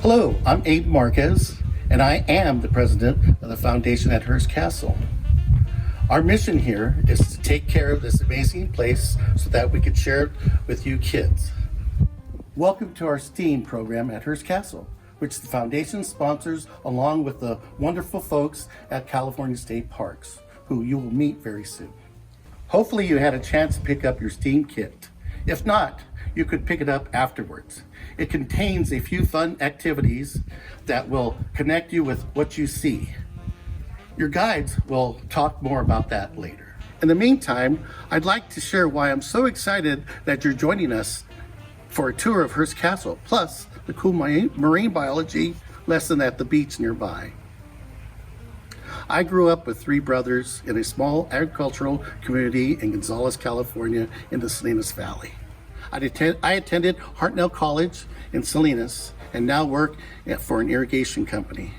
Hello, I'm Abe Marquez, and I am the president of the foundation at Hearst Castle. Our mission here is to take care of this amazing place so that we can share it with you kids. Welcome to our STEAM program at Hearst Castle, which the foundation sponsors along with the wonderful folks at California State Parks, who you will meet very soon. Hopefully you had a chance to pick up your STEAM kit. If not, you could pick it up afterwards. It contains a few fun activities that will connect you with what you see. Your guides will talk more about that later. In the meantime, I'd like to share why I'm so excited that you're joining us for a tour of Hearst Castle, plus the cool marine biology lesson at the beach nearby. I grew up with three brothers in a small agricultural community in Gonzales, California, in the Salinas Valley. I attended Hartnell College in Salinas and now work for an irrigation company.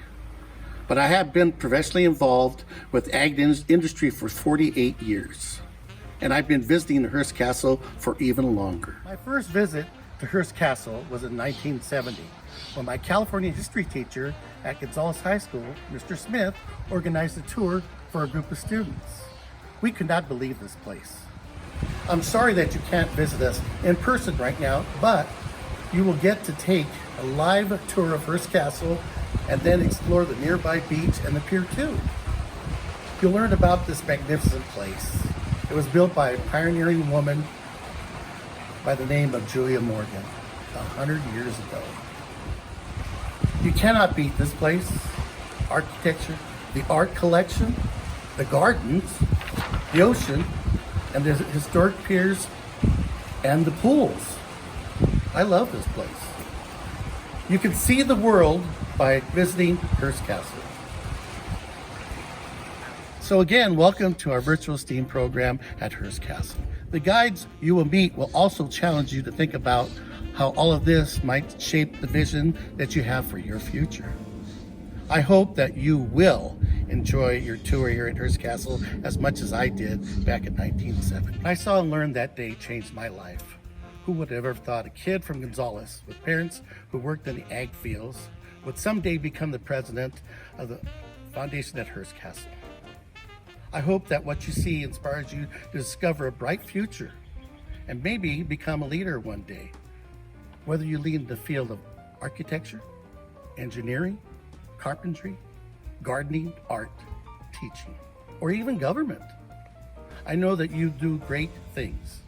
But I have been professionally involved with ag industry for 48 years. And I've been visiting the Hearst Castle for even longer. My first visit to Hearst Castle was in 1970, when my California history teacher at Gonzales High School, Mr. Smith, organized a tour for a group of students. We could not believe this place. I'm sorry that you can't visit us in person right now, but you will get to take a live tour of Hearst Castle and then explore the nearby beach and the Pier 2. You'll learn about this magnificent place. It was built by a pioneering woman by the name of Julia Morgan 100 years ago. You cannot beat this place. Architecture, the art collection, the gardens, the ocean, and the historic piers and the pools. I love this place. You can see the world by visiting Hearst Castle. So again, welcome to our virtual STEAM program at Hearst Castle. The guides you will meet will also challenge you to think about how all of this might shape the vision that you have for your future. I hope that you will enjoy your tour here at Hearst Castle as much as I did back in 1970. I saw and learned that day changed my life. Who would have ever thought a kid from Gonzales with parents who worked in the ag fields would someday become the president of the foundation at Hearst Castle? I hope that what you see inspires you to discover a bright future and maybe become a leader one day, whether you lead in the field of architecture, engineering, carpentry, gardening, art, teaching, or even government. I know that you do great things.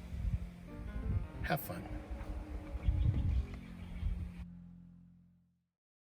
Have fun.